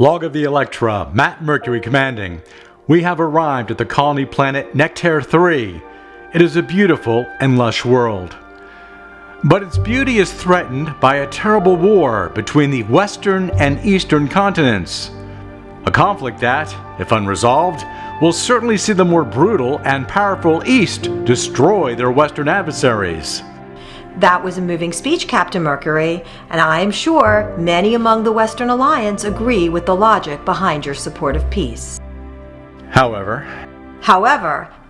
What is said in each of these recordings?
Log of the Electra, Matt Mercury commanding. We have arrived at the colony planet Nectar 3. It is a beautiful and lush world. But its beauty is threatened by a terrible war between the western and eastern continents. A conflict that, if unresolved, will certainly see the more brutal and powerful East destroy their western adversaries. That was a moving speech, Captain Mercury, and I am sure many among the Western Alliance agree with the logic behind your support of peace. However,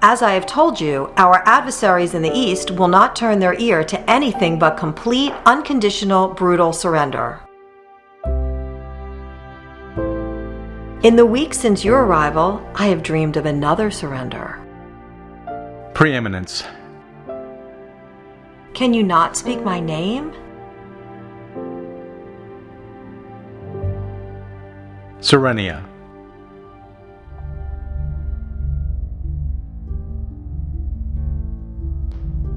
as I have told you, our adversaries in the East will not turn their ear to anything but complete, unconditional, brutal surrender. In the weeks since your arrival, I have dreamed of another surrender. Preeminence. Can you not speak my name? Serenia.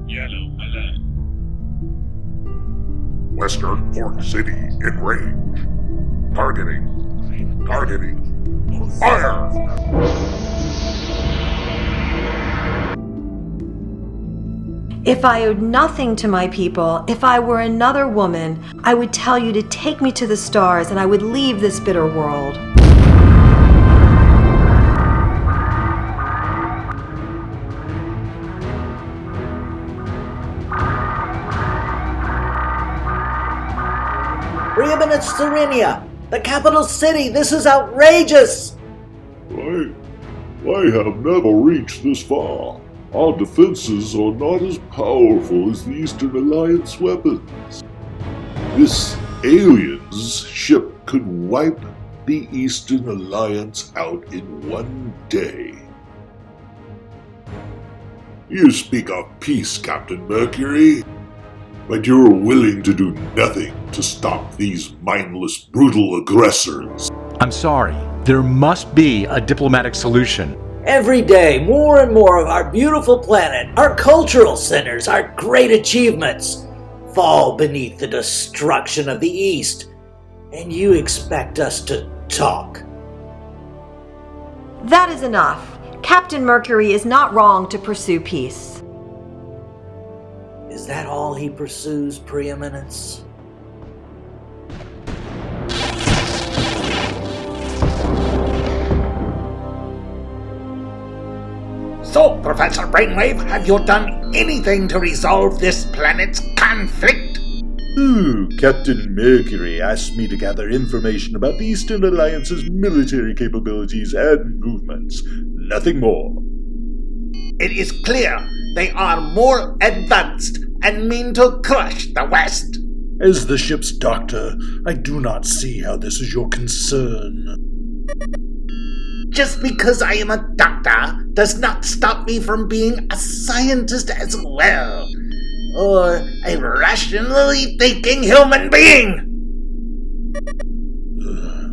Yellow alert. Western Port City in range. Targeting. Fire! If I owed nothing to my people, if I were another woman, I would tell you to take me to the stars and I would leave this bitter world. Preeminence Serenia! The capital city! This is outrageous! I have never reached this far. Our defenses are not as powerful as the Eastern Alliance weapons. This alien's ship could wipe the Eastern Alliance out in one day. You speak of peace, Captain Mercury, but you're willing to do nothing to stop these mindless, brutal aggressors. I'm sorry. There must be a diplomatic solution. Every day, more and more of our beautiful planet, our cultural centers, our great achievements, fall beneath the destruction of the East. And you expect us to talk? That is enough. Captain Mercury is not wrong to pursue peace. Is that all he pursues, Preeminence? So, Professor Brainwave, have you done anything to resolve this planet's conflict? Captain Mercury asked me to gather information about the Eastern Alliance's military capabilities and movements. Nothing more. It is clear they are more advanced and mean to crush the West. As the ship's doctor, I do not see how this is your concern. Just because I am a doctor does not stop me from being a scientist as well. Or a rationally thinking human being.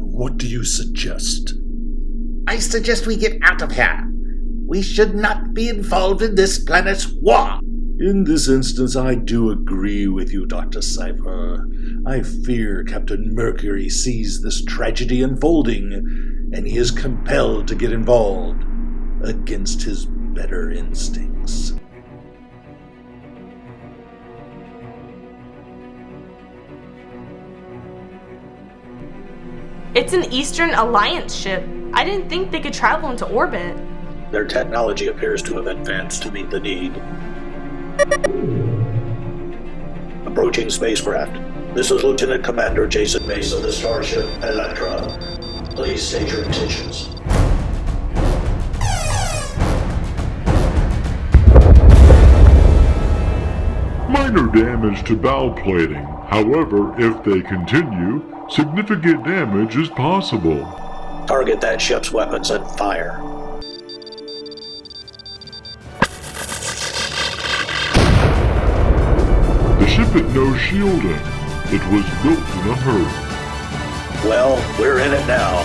What do you suggest? I suggest we get out of here. We should not be involved in this planet's war. In this instance, I do agree with you, Dr. Cypher. I fear Captain Mercury sees this tragedy unfolding, and he is compelled to get involved against his better instincts. It's an Eastern Alliance ship. I didn't think they could travel into orbit. Their technology appears to have advanced to meet the need. Approaching spacecraft. This is Lieutenant Commander Jason Mace of the starship Electra. Please state your intentions. Minor damage to bow plating. However, if they continue, significant damage is possible. Target that ship's weapons and fire. The ship had no shielding. It was built in a hurry. Well, we're in it now.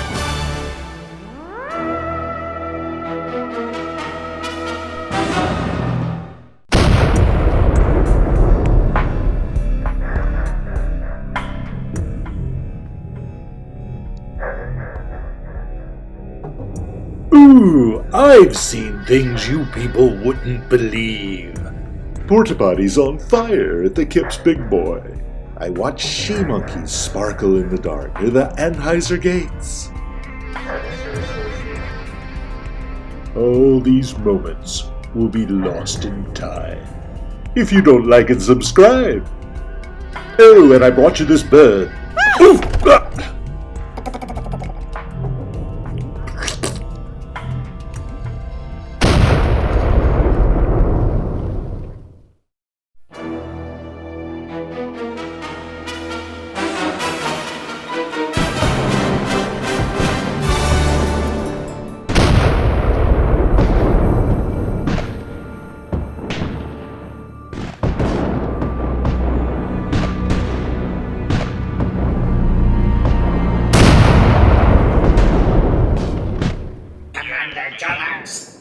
Ooh, I've seen things you people wouldn't believe. Porta potties on fire at the Kip's Big Boy. I watched she-monkeys sparkle in the dark near the Anheuser gates. All these moments will be lost in time. If you don't like it, subscribe. Oh, and I brought you this bird. Oof, ah.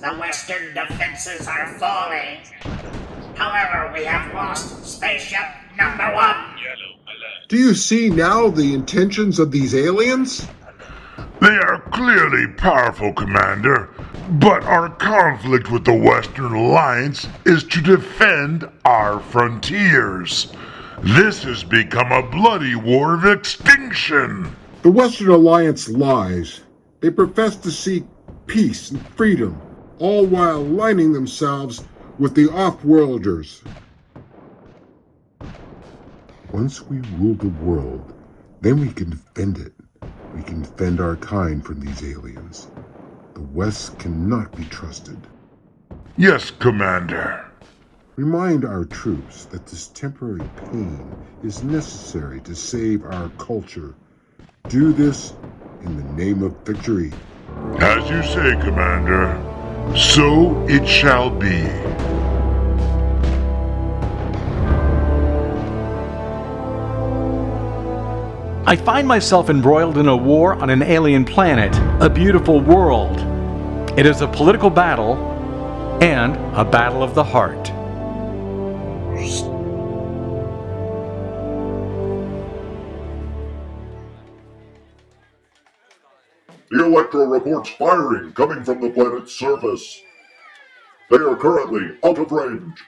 The western defenses are falling. However, we have lost spaceship number 1. Do you see now the intentions of these aliens? They are clearly powerful, Commander, but our conflict with the Western Alliance is to defend our frontiers. This has become a bloody war of extinction. The Western Alliance lies. They profess to seek peace and freedom, all while aligning themselves with the off-worlders. Once we rule the world, then we can defend it. We can defend our kind from these aliens. The West cannot be trusted. Yes, Commander. Remind our troops that this temporary pain is necessary to save our culture. Do this in the name of victory. As you say, Commander, so it shall be. I find myself embroiled in a war on an alien planet, a beautiful world. It is a political battle and a battle of the heart. The Electra reports firing coming from the planet's surface. They are currently out of range.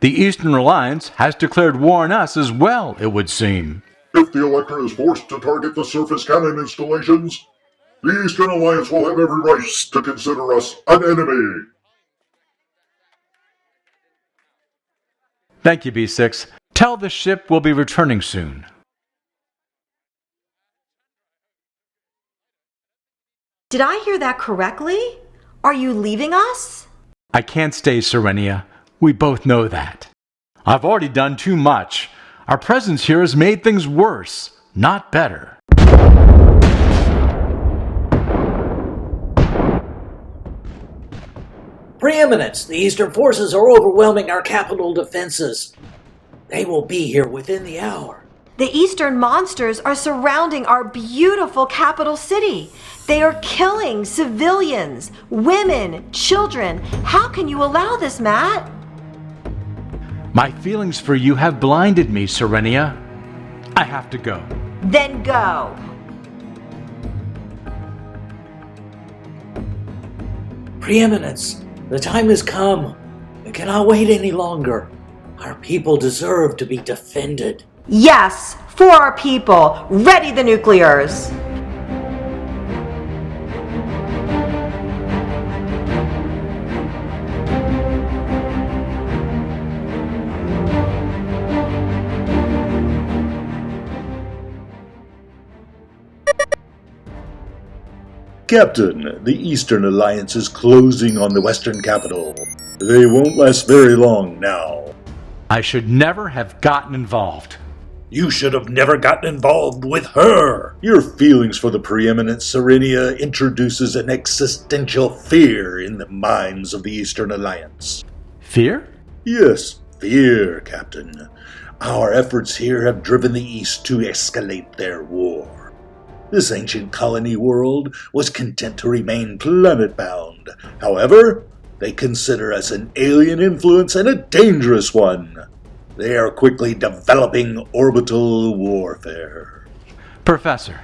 The Eastern Alliance has declared war on us as well, it would seem. If the Electra is forced to target the surface cannon installations, the Eastern Alliance will have every right to consider us an enemy. Thank you, B6. Tell the ship we'll be returning soon. Did I hear that correctly? Are you leaving us? I can't stay, Serenia. We both know that. I've already done too much. Our presence here has made things worse, not better. Preeminence, the Eastern forces are overwhelming our capital defenses. They will be here within the hour. The Eastern monsters are surrounding our beautiful capital city. They are killing civilians, women, children. How can you allow this, Matt? My feelings for you have blinded me, Serenia. I have to go. Then go. Preeminence, the time has come. We cannot wait any longer. Our people deserve to be defended. Yes, for our people. Ready the nuclears. Captain, the Eastern Alliance is closing on the Western capital. They won't last very long now. I should never have gotten involved. You should have never gotten involved with her. Your feelings for the preeminent Serenia introduces an existential fear in the minds of the Eastern Alliance. Fear? Yes, fear, Captain. Our efforts here have driven the East to escalate their war. This ancient colony world was content to remain planet-bound. However, they consider us an alien influence and a dangerous one. They are quickly developing orbital warfare. Professor,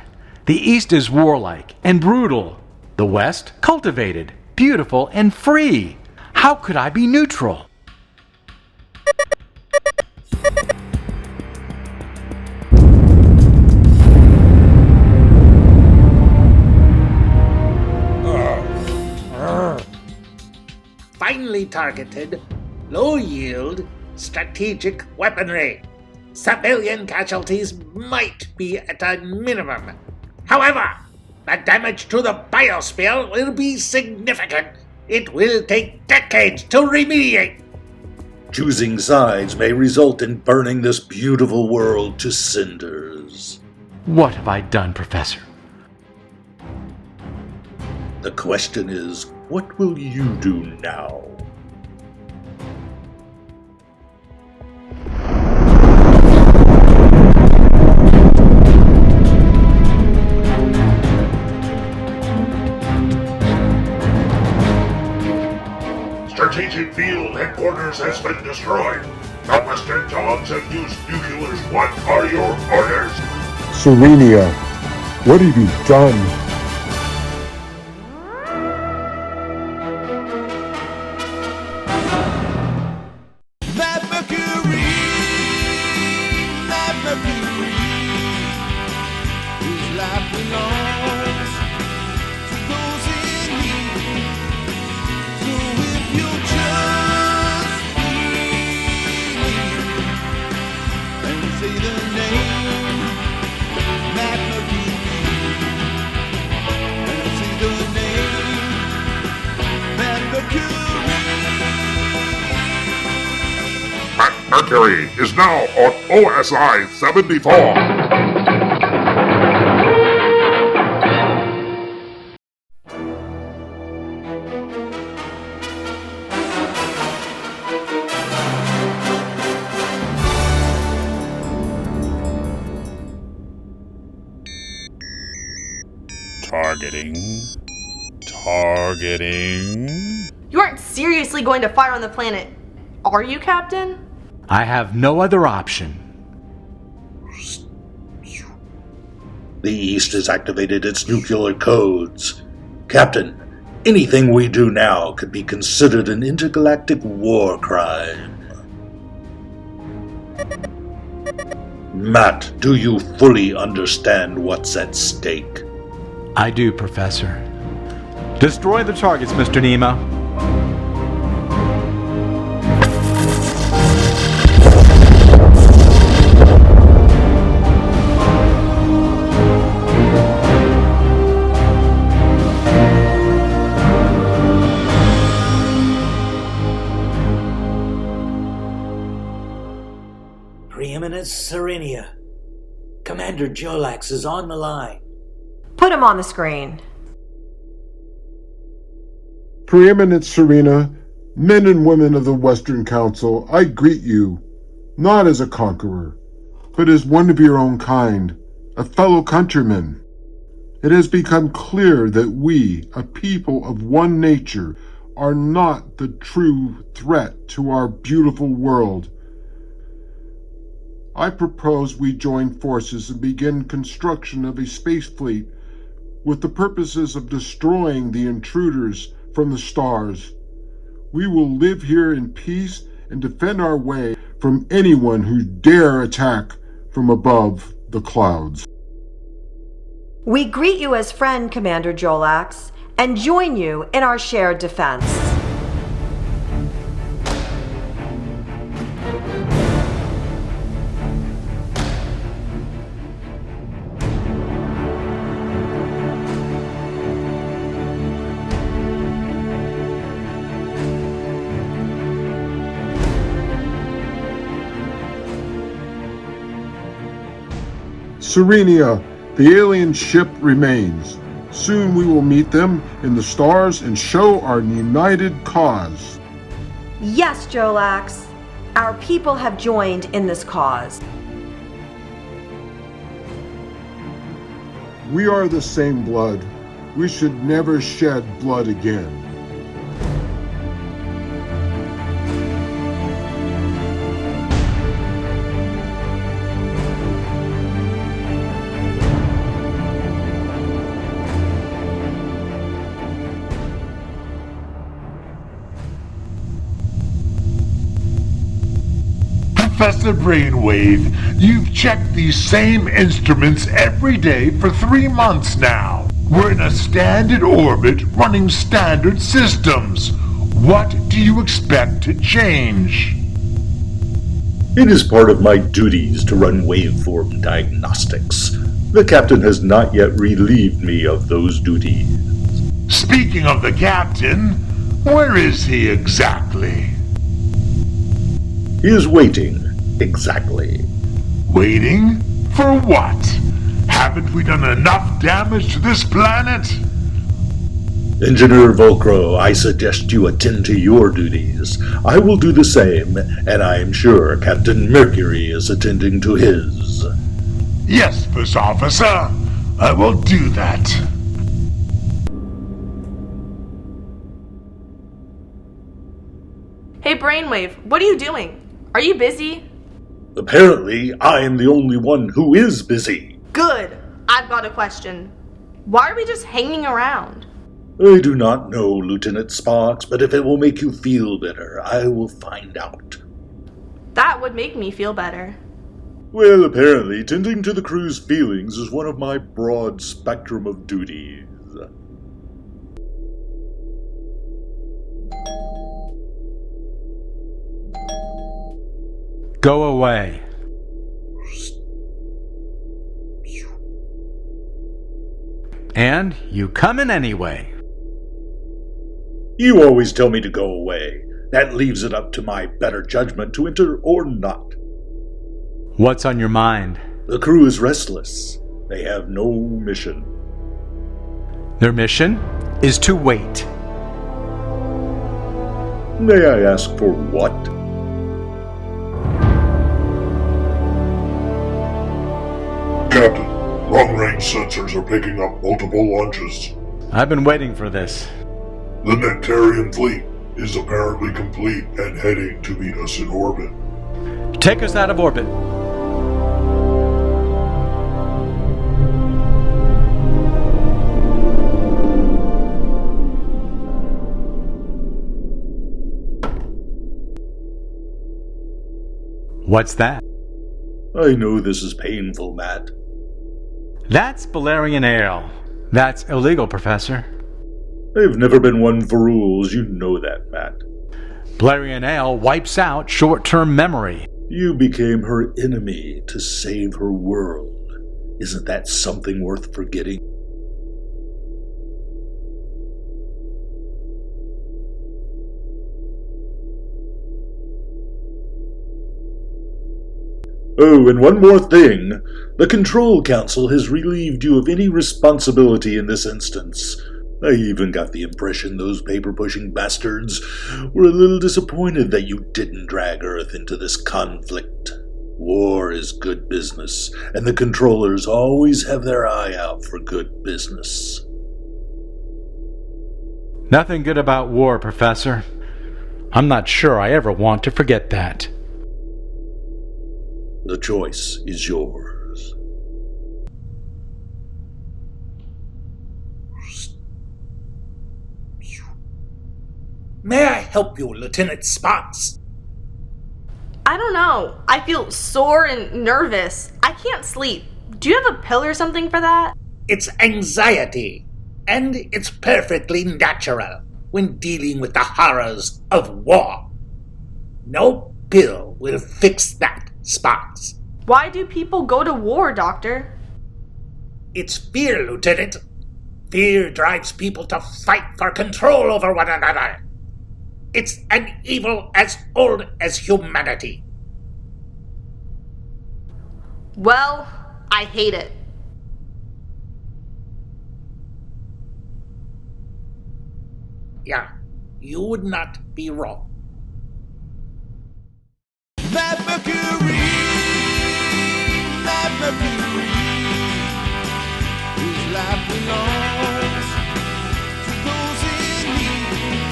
the East is warlike and brutal. The West, cultivated, beautiful, and free. How could I be neutral? Finely targeted, low yield, strategic weaponry. Civilian casualties might be at a minimum. However, the damage to the biosphere will be significant. It will take decades to remediate. Choosing sides may result in burning this beautiful world to cinders. What have I done, Professor? The question is, what will you do now? Strategic field headquarters has been destroyed. The Western dogs have used nuclears. What are your orders? Serenia, what have you done? Matt Mercury, Matt Mercury, whose life belongs to those in need. So if you just believe and say the name Matt Mercury, and say the name Matt Mercury. Matt Mercury is now on OSI 74. Targeting. You aren't seriously going to fire on the planet, are you, Captain? I have no other option. The East has activated its nuclear codes. Captain, anything we do now could be considered an intergalactic war crime. Matt, do you fully understand what's at stake? I do, Professor. Destroy the targets, Mr. Nemo. Preeminence Serenia. Commander Jolax is on the line. Put him on the screen. Preeminent Serena, men and women of the Western Council, I greet you, not as a conqueror, but as one of your own kind, a fellow countryman. It has become clear that we, a people of one nature, are not the true threat to our beautiful world. I propose we join forces and begin construction of a space fleet with the purposes of destroying the intruders from the stars. We will live here in peace and defend our way from anyone who dare attack from above the clouds. We greet you as friend, Commander Jolax, and join you in our shared defense. Serenia, the alien ship remains. Soon we will meet them in the stars and show our united cause. Yes, Jolax. Our people have joined in this cause. We are the same blood. We should never shed blood again. Professor Brainwave, you've checked these same instruments every day for 3 months now. We're in a standard orbit running standard systems. What do you expect to change? It is part of my duties to run waveform diagnostics. The captain has not yet relieved me of those duties. Speaking of the captain, where is he exactly? He is waiting, exactly. Waiting? For what? Haven't we done enough damage to this planet? Engineer Volcro, I suggest you attend to your duties. I will do the same, and I am sure Captain Mercury is attending to his. Yes, First Officer. I will do that. Hey, Brainwave, what are you doing? Are you busy? Apparently, I am the only one who is busy. Good. I've got a question. Why are we just hanging around? I do not know, Lieutenant Sparks, but if it will make you feel better, I will find out. That would make me feel better. Well, apparently, tending to the crew's feelings is one of my broad spectrum of duties. Go away. And you coming anyway. You always tell me to go away. That leaves it up to my better judgment to enter or not. What's on your mind? The crew is restless. They have no mission. Their mission is to wait. May I ask for what? Captain, long-range sensors are picking up multiple launches. I've been waiting for this. The Nectarian fleet is apparently complete and heading to meet us in orbit. Take us out of orbit. What's that? I know this is painful, Matt. That's Valerian ale. That's illegal, Professor. I've never been one for rules, you know that, Matt. Valerian ale wipes out short-term memory. You became her enemy to save her world. Isn't that something worth forgetting? Oh, and one more thing. The Control Council has relieved you of any responsibility in this instance. I even got the impression those paper-pushing bastards were a little disappointed that you didn't drag Earth into this conflict. War is good business, and the controllers always have their eye out for good business. Nothing good about war, Professor. I'm not sure I ever want to forget that. The choice is yours. May I help you, Lieutenant Sparks? I don't know. I feel sore and nervous. I can't sleep. Do you have a pill or something for that? It's anxiety, and it's perfectly natural when dealing with the horrors of war. No pill will fix that, Sparks. Why do people go to war, Doctor? It's fear, Lieutenant. Fear drives people to fight for control over one another. It's an evil as old as humanity. Well, I hate it. Yeah, you would not be wrong. Matt Mercury, Matt Mercury, his life belongs to those in need.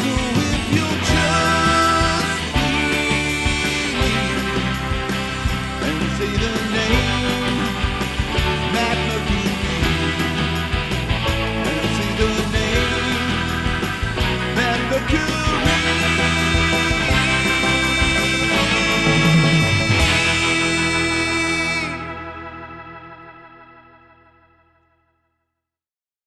So if you just believe and say the name